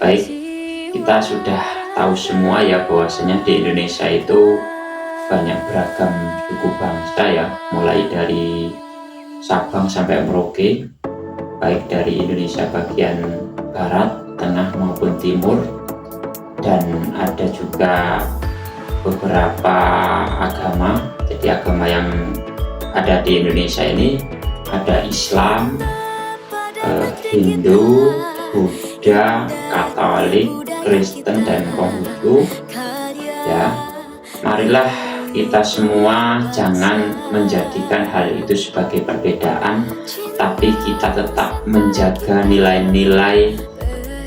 Baik, kita sudah tahu semua ya bahwasanya di Indonesia itu banyak beragam suku bangsa ya, mulai dari Sabang sampai Merauke, baik dari Indonesia bagian barat, tengah maupun timur, dan ada juga beberapa agama. Jadi agama yang ada di Indonesia ini ada Islam, Hindu, Buddha, Katolik, Kristen, dan Konghucu. Ya, marilah kita semua jangan menjadikan hal itu sebagai perbedaan, tapi kita tetap menjaga nilai-nilai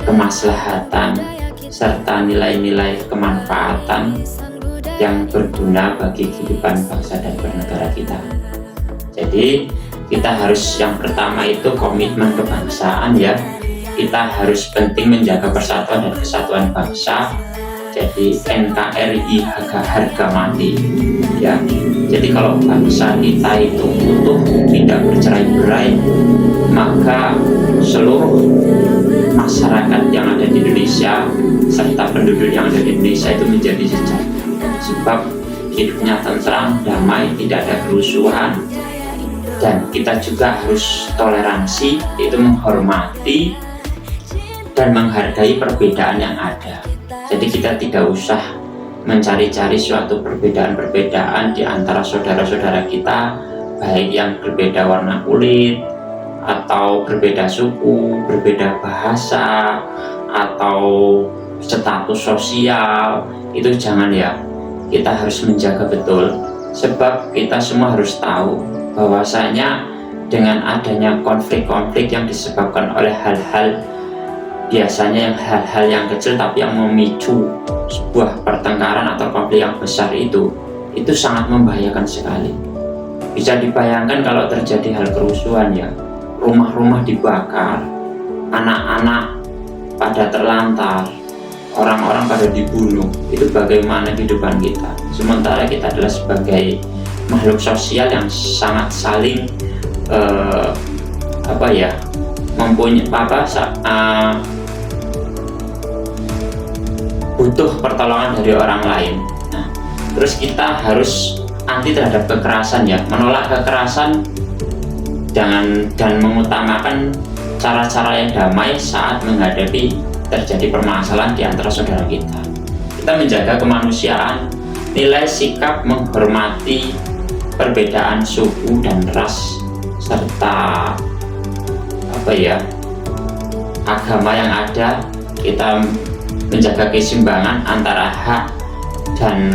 kemaslahatan serta nilai-nilai kemanfaatan yang berguna bagi kehidupan bangsa dan bernegara kita. Jadi kita harus, yang pertama itu komitmen kebangsaan ya. Kita harus penting menjaga persatuan dan kesatuan bangsa. Jadi NKRI harga mati ya. Jadi kalau bangsa kita itu utuh, tidak bercerai-berai, maka seluruh masyarakat yang ada di Indonesia serta penduduk yang ada di Indonesia itu menjadi sejahtera. Sebab hidupnya tentram, damai, tidak ada kerusuhan. Dan kita juga harus toleransi, itu menghormati dan menghargai perbedaan yang ada. Jadi kita tidak usah mencari-cari suatu perbedaan-perbedaan di antara saudara-saudara kita, baik yang berbeda warna kulit, atau berbeda suku, berbeda bahasa, atau status sosial. Itu jangan ya. Kita harus menjaga betul, sebab kita semua harus tahu bahwasanya dengan adanya konflik-konflik yang disebabkan oleh hal-hal, biasanya yang hal-hal yang kecil tapi yang memicu sebuah pertengkaran atau konflik yang besar, itu sangat membahayakan sekali. Bisa dibayangkan kalau terjadi hal kerusuhan ya, rumah-rumah dibakar, anak-anak pada terlantar, orang-orang pada dibunuh. Itu bagaimana kehidupan kita? Sementara kita adalah sebagai makhluk sosial yang sangat saling mempunyai butuh pertolongan dari orang lain. Nah, terus kita harus anti terhadap kekerasan ya, menolak kekerasan dan mengutamakan cara-cara yang damai saat menghadapi terjadi permasalahan di antara saudara kita. Kita menjaga kemanusiaan, nilai sikap menghormati perbedaan suku dan ras serta agama yang ada. Kita menjaga keseimbangan antara hak dan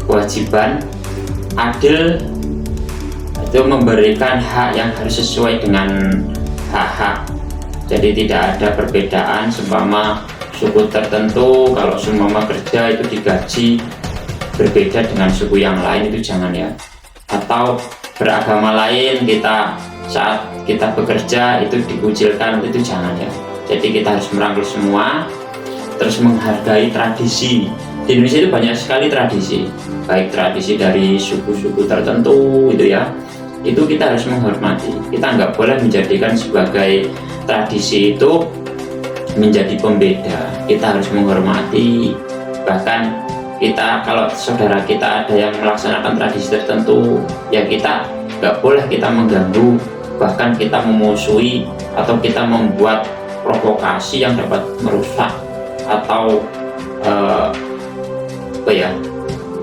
kewajiban, adil, itu memberikan hak yang harus sesuai dengan hak-hak. Jadi tidak ada perbedaan, seumpama suku tertentu kalau seumpama kerja itu digaji berbeda dengan suku yang lain, itu jangan ya. Atau beragama lain, kita saat kita bekerja itu dikucilkan, itu jangan ya. Jadi kita harus merangkul semua, terus menghargai tradisi. Di Indonesia itu banyak sekali tradisi, baik tradisi dari suku-suku tertentu itu ya, itu kita harus menghormati. Kita nggak boleh menjadikan sebagai tradisi itu menjadi pembeda. Kita harus menghormati. Bahkan kita, kalau saudara kita ada yang melaksanakan tradisi tertentu, ya kita nggak boleh kita mengganggu, bahkan kita memusuhi atau kita membuat provokasi yang dapat merusak atau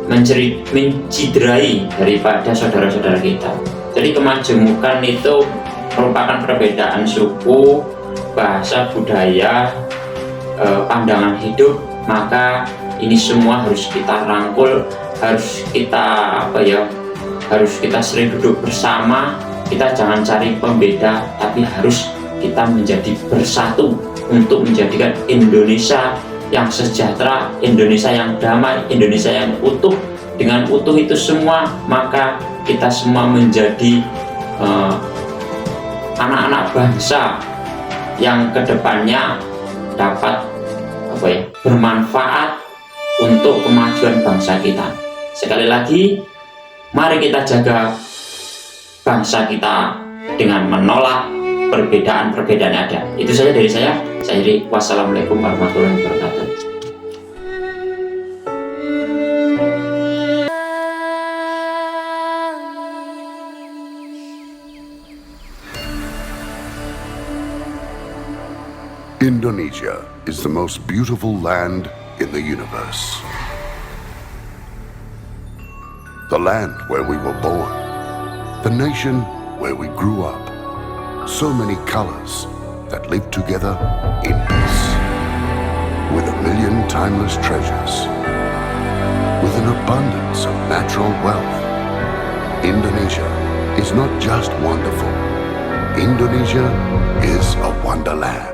menciderai daripada saudara-saudara kita. Jadi kemajemukan itu merupakan perbedaan suku, bahasa, budaya, pandangan hidup. Maka ini semua harus kita rangkul, harus kita sering duduk bersama. Kita jangan cari pembeda, tapi harus kita menjadi bersatu untuk menjadikan Indonesia yang sejahtera, Indonesia yang damai, Indonesia yang utuh. Dengan utuh itu semua, maka kita semua menjadi anak-anak bangsa yang kedepannya dapat bermanfaat untuk kemajuan bangsa kita. Sekali lagi, mari kita jaga bangsa kita dengan menolak perbedaan-perbedaan ada. Itu saja dari saya. Saya Iri. Wassalamualaikum warahmatullahi wabarakatuh. Indonesia is the most beautiful land in the universe. The land where we were born, the nation where we grew up. So many colors that live together in peace. With a million timeless treasures, with an abundance of natural wealth. Indonesia is not just wonderful. Indonesia is a wonderland.